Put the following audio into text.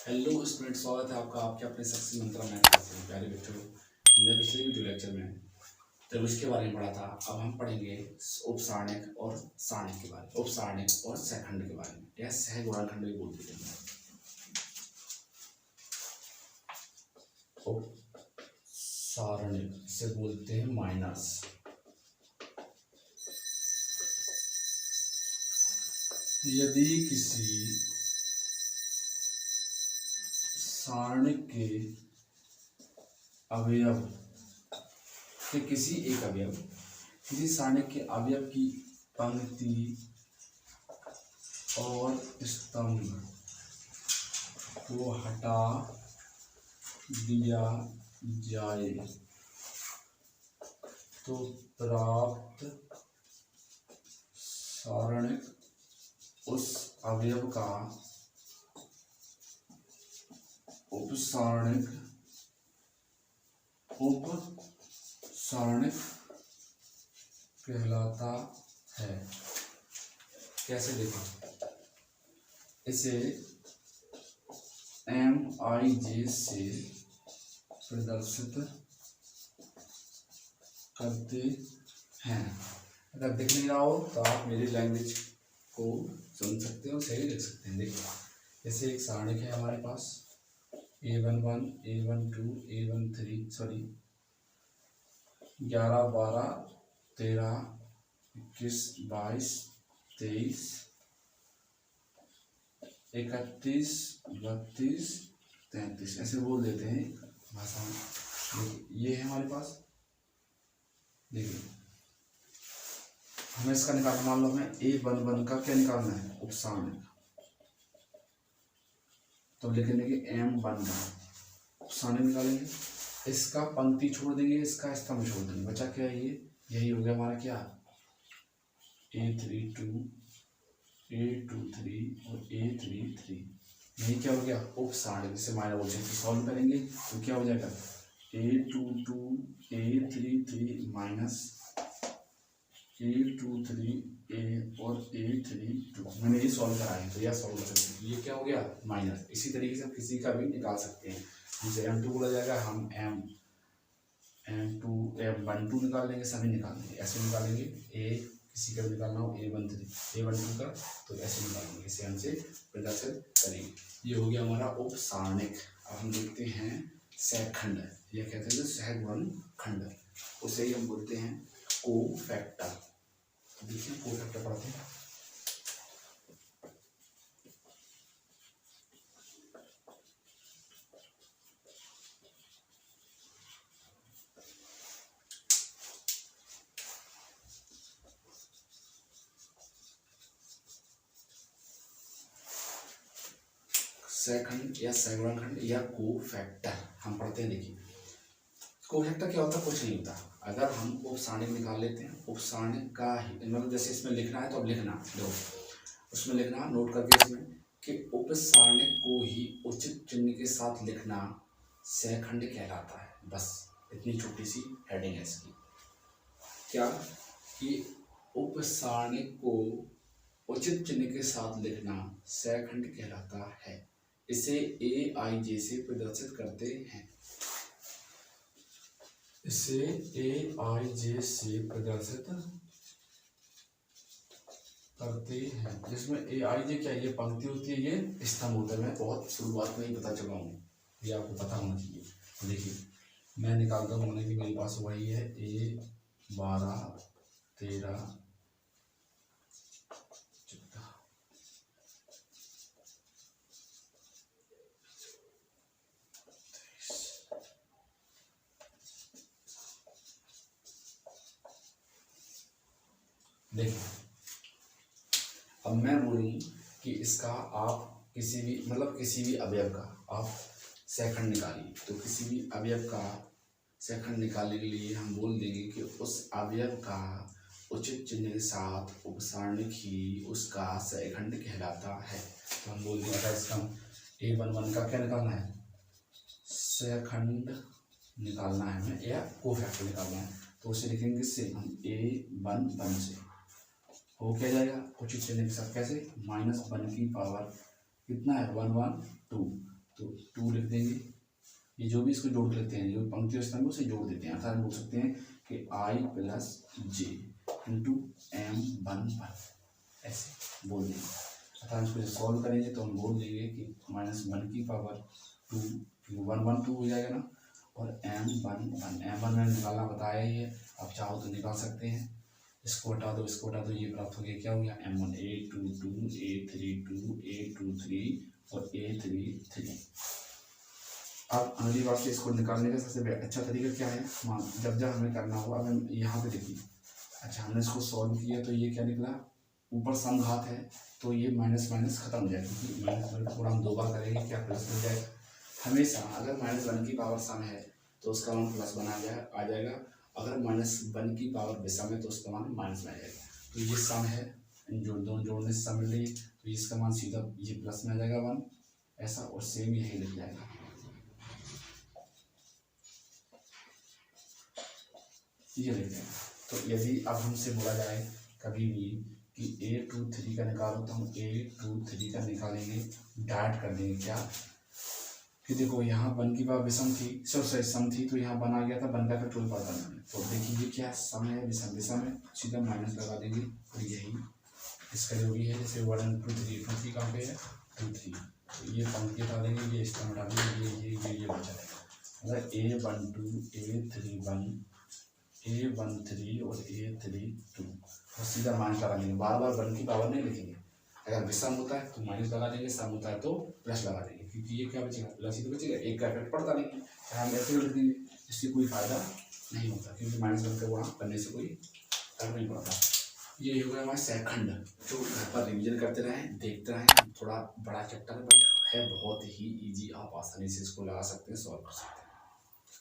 Hello student, स्वागत है आपका आपके अपने सक्सेस मंत्रा मैथ क्लास में। प्यारे बच्चों, हमने पिछले वीडियो लेक्चर में त्रिभुज के बारे में पढ़ा था। अब हम पढ़ेंगे उपसारणिक और सारणिक के बारे में, उपसारणिक और सहखंड के बारे में, या सहगुणनखंड भी बोलते हैं। उपसारणिक से बोलते हैं माइनस। यदि किसी सारणिक के अवयव के किसी एक अवयव किसी सारणिक के अवयव की पंक्ति और स्तंभ को हटा दिया जाए तो प्राप्त सारणिक उस अवयव का उपसारणिक कहलाता है। कैसे देखो, इसे MIJ से प्रदर्शित करते हैं। अगर दिख नहीं रहा हो तो आप मेरी लैंग्वेज को सुन सकते हो, सही लिख सकते हैं। देखिए, जैसे एक सारणिक है हमारे पास A11, A12, A13, सॉरी 11, 12, 13, 21, 22, 23, 31, 32, 33, ऐसे बोल देते हैं भाषा में। देखिए, ये है हमारे पास। देखिए, हमें इसका निकालना, मान लो हमें A11 का क्या निकालना है, उपसारणिक। तो लिखेंगे कि M11 उपसारणिक निकालेंगे। इसका पंक्ति छोड़ देंगे, इसका स्तंभ छोड़ देंगे, बचा क्या है, ये यही हो गया हमारा क्या, A32, A23 और A33। यही क्या हो गया, उपसारणिक। जैसे माइनर बोलते हैं, तो सॉल्व करेंगे तो क्या हो जाएगा, A22 A33 minus A23 A और A32। मैंने ये सॉल्व करा है, तो यह सॉल्व कर सकते हैं। ये क्या हो गया, माइनस। इसी तरीके से हम किसी का भी निकाल सकते हैं। जैसे M2 बोला जाएगा, हम M2 M12 निकाल लेंगे, सभी निकाल लेंगे। ऐसे निकालेंगे, A किसी का भी निकालना हो A12 का, तो ऐसे निकालेंगे, इसे हमसे प्रदर्शित करेंगे। ये हो गया हमारा उपसारणिक। अब हम देखते हैं सहखंड। यह कहते हैं सहगुणनखंड, उसे ही हम बोलते हैं कोफैक्टर। देखिए, कोफैक्टर पढ़ते हैं। सहखंड या सहगुणनखंड या कोफैक्टर हम पढ़ते हैं। देखिए, कोफैक्टर क्या होता है, कुछ नहीं होता। अगर हम उपसारणिक निकाल लेते हैं, उपसारणिक का ही मतलब जैसे इसमें लिखना है तो अब लिखना, देखो उसमें लिखना, नोट करके इसमें कि उपसारणिक को ही उचित चिन्ह के साथ लिखना सहखंड कहलाता है। बस इतनी छोटी सी हेडिंग है इसकी, क्या कि उपसारणिक को उचित चिन्ह के साथ लिखना सहखंड कहलाता है। इसे AIJ से प्रदर्शित करते हैं। इसे AIJ से प्रदर्शित करते हैं। जिसमें AIJ क्या है, ये पंक्ति होती है, ये स्तंभ होता है। मैं बहुत शुरुआत में ही बता चुका हूँ, ये आपको पता होना चाहिए। देखिए, मैं निकालता हूँ, कि मेरे पास वही है A12, 13, 14। देखिए, अब मैं बोलूँ कि इसका आप किसी भी मतलब किसी भी अवयव का आप सहखंड निकालिए, तो किसी भी अवयव का सहखंड निकालने के लिए हम बोल देंगे कि उस अवयव का उचित चिन्ह के साथ उपसारणिक ही उसका सहखंड कहलाता है। तो हम बोल देंगे इसका A11 का क्या निकालना है, सहखंड निकालना है हमें, या कोफैक्टर निकालना है। तो उसे लिखेंगे इससे हम A11 से हो क्या जाएगा, उचित चिन्ह के साथ। कैसे, -1 की पावर कितना है, 112। तो 2 लिख देंगे। ये जो भी इसको जोड़ के लिखते हैं, जो पंक्ति और स्तंभ उसे जोड़ देते हैं, अर्थात हम बोल सकते हैं कि I + J इंटू M1 ऐसे बोल देंगे। अर्थात इसको सॉल्व करेंगे तो हम बोल देंगे कि -1/2 1 1 2 हो जाएगा ना, और M1 मैंने निकालना बताया ही है, आप चाहो तो निकाल सकते हैं। इसको हटा दो, इसको हटा दो, ये प्राप्त हो गया, क्या हो गया M1 A22 A32 A23 और A33। अब अगली बात से इसको निकालने का सबसे अच्छा तरीका क्या है, जब हमें करना हो, अब हम यहाँ पे देखिए, अच्छा हमने इसको सॉल्व किया तो ये क्या निकला, ऊपर सम घात है तो ये माइनस माइनस खत्म हो जाएगा, क्योंकि माइनस थोड़ा हम 2 बार करेंगे क्या प्लस हो जाएगा। हमेशा अगर -1 की पावर सम है तो उसका मान प्लस बना आ जाएगा, अगर -1 की पावर विषम है तो उसका मान माइनस में आ जाएगा। तो ये सम है, दोनों जोड़ने से सम मिल रही है, तो इसका मान सीधा ये प्लस में आ जाएगा 1 ऐसा, और सेम यही लिख जाएगा। ये लिख जाएगा। तो यदि अब हमसे बोला जाए कभी भी कि A23 का निकालो, तो हम A23 का निकालेंगे, डायरेक्ट कर देंगे क्या कि देखो यहाँ 1 की पावर विषम थी, सॉरी सम थी, तो यहाँ 1 आ गया था, 1 का फैक्टोरियल पड़ता नहीं। तो देखिए ये क्या सम है, विषम है, सीधा माइनस लगा देंगे, और यही इसका जो भी है, जैसे 1 2 3 2 3 कहाँ पे है 2 3, तो ये पंक्ति हटा देंगे, ये इसका हटा देंगे, ये बचा रहेगा। अगर A12 A31 A13 और A32, और सीधा माइनस लगा देंगे, बार बार 1 की पावर नहीं लिखेंगे। अगर विषम होता है तो माइनस लगा देंगे, सम होता है तो प्लस लगा देंगे, क्योंकि ये क्या बचेगा, प्लस ही तो बचेगा, एक का इफेक्ट पड़ता नहीं है। हम ऐसे लिख देंगे, इससे कोई फायदा नहीं होता, क्योंकि -1 का गुणा करने से कोई फर्क नहीं पड़ता। ये हो गया हमारा सेकंड, जो घर पर रिविजन करते रहें, देखते रहें। थोड़ा बड़ा चैप्टर है, बट है बहुत ही ईजी, आप आसानी से इसको लगा सकते हैं, सॉल्व कर सकते हैं।